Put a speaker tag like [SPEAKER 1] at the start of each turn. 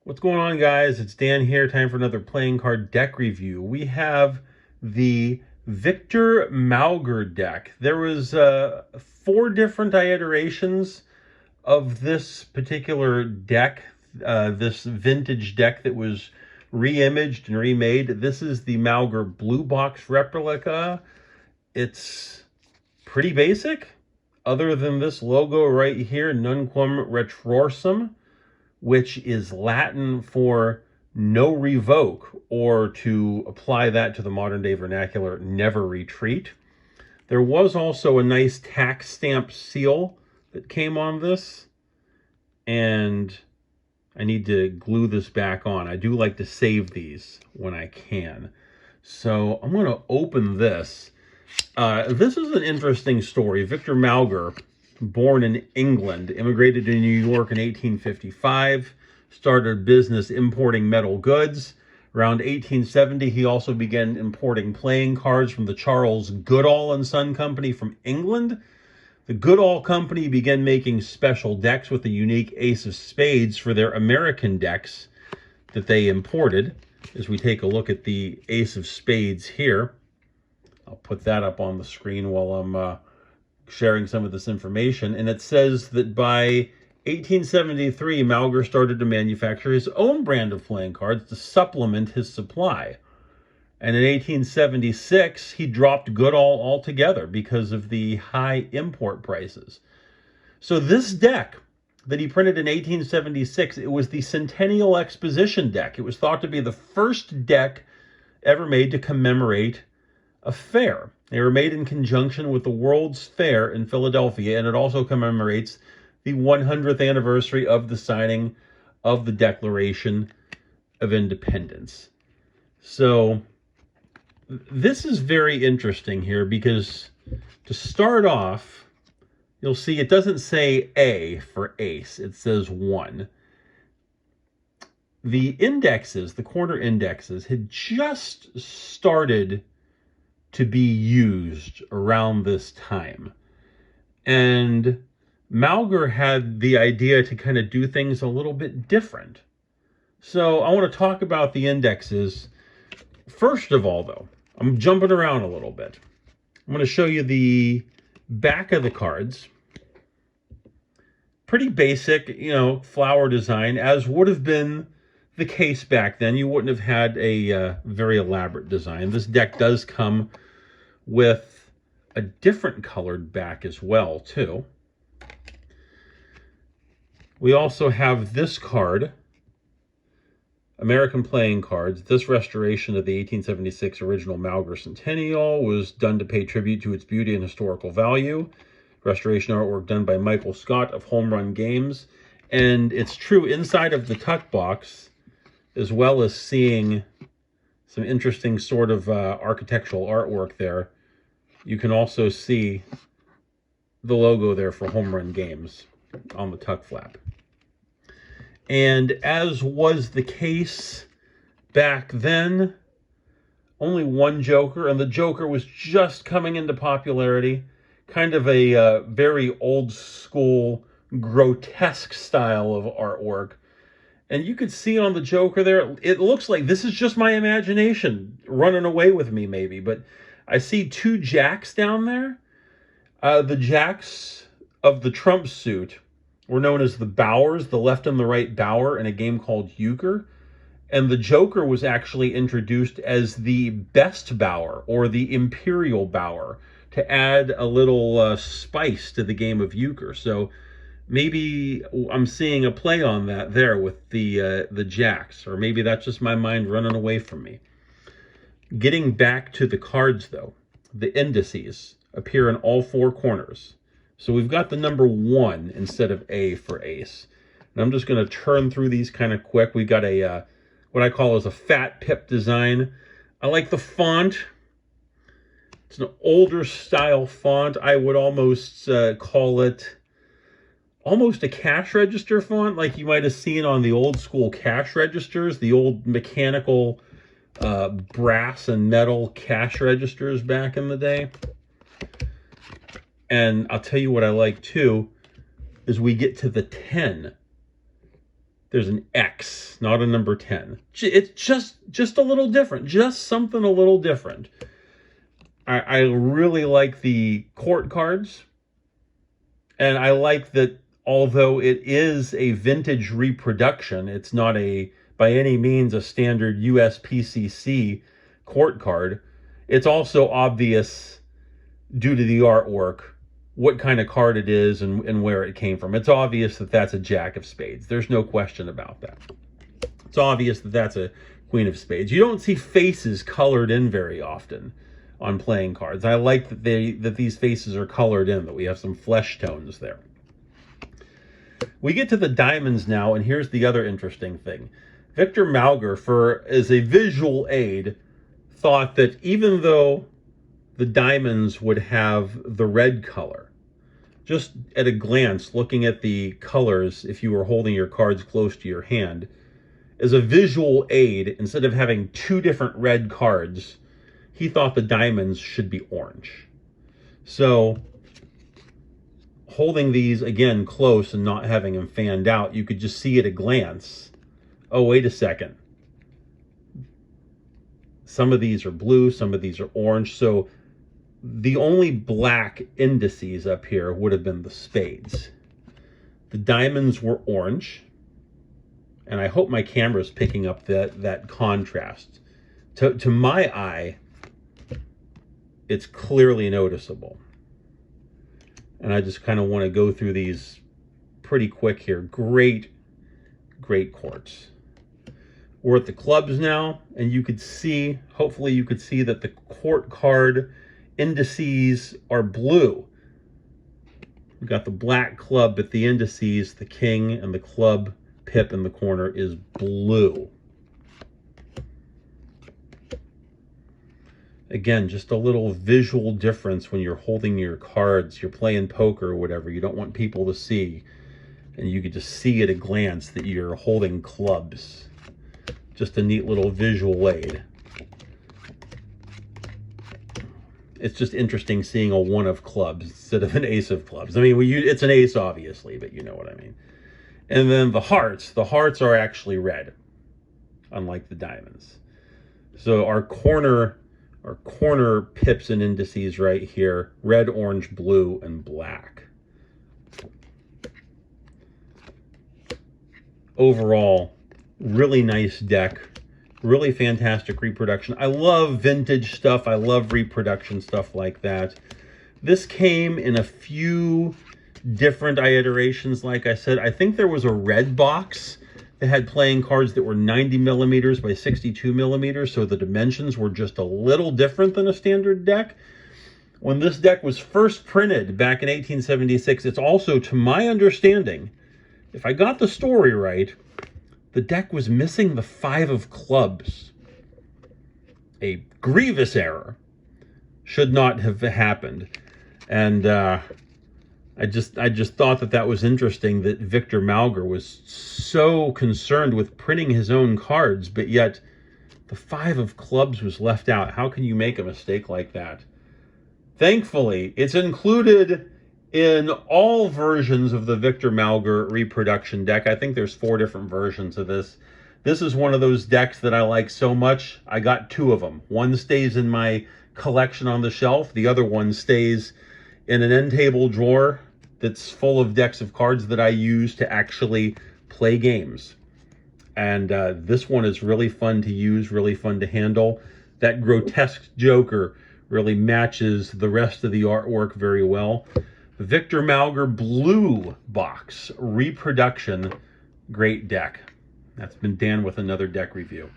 [SPEAKER 1] What's going on, guys? It's Dan here. Time for another playing card deck review. We have the Victor Mauger deck. There was 4 different iterations of this particular deck, this vintage deck that was re-imaged and remade. This is the Mauger Blue Box replica. It's pretty basic, other than this logo right here, Nunquam Retrorsum, which is Latin for no revoke, or to apply that to the modern day vernacular, never retreat. There was also a nice tax stamp seal that came on this, and I need to glue this back on. I do like to save these when I can. So I'm going to open this. This is an interesting story. Victor Mauger, born in England, immigrated to New York in 1855, started business importing metal goods. Around 1870, he also began importing playing cards from the Charles Goodall and Son Company from England. The Goodall Company began making special decks with a unique ace of spades for their American decks that they imported. As we take a look at the ace of spades here, I'll put that up on the screen while I'm sharing some of this information. And it says that by 1873, Mauger started to manufacture his own brand of playing cards to supplement his supply. And in 1876, he dropped Goodall altogether because of the high import prices. So this deck that he printed in 1876, it was the Centennial Exposition deck. It was thought to be the first deck ever made to commemorate a fair. They were made in conjunction with the World's Fair in Philadelphia, and it also commemorates the 100th anniversary of the signing of the Declaration of Independence. So this is very interesting here because to start off, you'll see it doesn't say A for ace, it says 1. The indexes, the corner indexes, had just started to be used around this time. And Mauger had the idea to kind of do things a little bit different. So I want to talk about the indexes. First of all, though, I'm jumping around a little bit. I'm going to show you the back of the cards. Pretty basic, flower design, as would have been the case back then. You wouldn't have had a very elaborate design. This deck does come with a different colored back as well, too. We also have this card, American Playing Cards. This restoration of the 1876 original Mauger Centennial was done to pay tribute to its beauty and historical value. Restoration artwork done by Michael Scott of Home Run Games. And it's true, inside of the tuck box, as well as seeing some interesting sort of architectural artwork there, you can also see the logo there for Home Run Games on the tuck flap. And as was the case back then, only one Joker, and the Joker was just coming into popularity. Kind of a very old school, grotesque style of artwork. And you could see on the Joker there, it looks like, this is just my imagination running away with me maybe, but I see 2 jacks down there. The jacks of the Trump suit were known as the Bowers, the left and the right Bower, in a game called Euchre. And the Joker was actually introduced as the Best Bower, or the Imperial Bower, to add a little spice to the game of Euchre. So maybe I'm seeing a play on that there with the jacks, or maybe that's just my mind running away from me. Getting back to the cards, though, the indices appear in all 4 corners. So we've got the number 1 instead of A for ace. And I'm just going to turn through these kind of quick. We got a what I call as a fat pip design. I like the font. It's an older style font. I would almost call it almost a cash register font, like you might have seen on the old school cash registers, the old mechanical brass and metal cash registers back in the day. And I'll tell you what I like too, is we get to the 10. There's an X, not a number 10. It's just a little different, just something a little different. I really like the court cards, and I like that although it is a vintage reproduction, it's not by any means a standard USPCC court card. It's also obvious due to the artwork what kind of card it is and where it came from. It's obvious that that's a Jack of Spades. There's no question about that. It's obvious that that's a Queen of Spades. You don't see faces colored in very often on playing cards. I like that these faces are colored in, that we have some flesh tones there. We get to the diamonds now, and here's the other interesting thing. Victor Mauger, as a visual aid, thought that even though the diamonds would have the red color, just at a glance, looking at the colors, if you were holding your cards close to your hand, as a visual aid, instead of having two different red cards, he thought the diamonds should be orange. So, holding these, again, close and not having them fanned out, you could just see at a glance, oh, wait a second. Some of these are blue, some of these are orange. So the only black indices up here would have been the spades. The diamonds were orange. And I hope my camera is picking up that contrast. To my eye, it's clearly noticeable. And I just kind of want to go through these pretty quick here. Great courts. We're at the clubs now, and you could see, hopefully you could see that the court card indices are blue. We've got the black club, but the indices, the king and the club pip in the corner, is blue. Again, just a little visual difference when you're holding your cards, you're playing poker or whatever. You don't want people to see, and you could just see at a glance that you're holding clubs. Just a neat little visual aid. It's just interesting seeing a one of clubs instead of an ace of clubs. I mean, it's an ace, obviously, but you know what I mean. And then the hearts are actually red, unlike the diamonds. So our corner pips and indices right here, red, orange, blue, and black. Overall, really nice deck, really fantastic reproduction. I love vintage stuff. I love reproduction stuff like that. This came in a few different iterations. Like I said, I think there was a red box that had playing cards that were 90 millimeters by 62 millimeters, so the dimensions were just a little different than a standard deck. When this deck was first printed back in 1876, it's also, to my understanding, if I got the story right, the deck was missing the 5 of clubs. A grievous error. Should not have happened. And I just thought that was interesting, that Victor Mauger was so concerned with printing his own cards, but yet the 5 of clubs was left out. How can you make a mistake like that? Thankfully, it's included in all versions of the Victor Mauger reproduction deck. I think there's 4 different versions of this. This is one of those decks that I like so much. I got 2 of them. One stays in my collection on the shelf. The other one stays in an end table drawer that's full of decks of cards that I use to actually play games. And this one is really fun to use, really fun to handle. That grotesque Joker really matches the rest of the artwork very well. Victor Mauger Blue Box Reproduction. Great deck. That's been Dan with another deck review.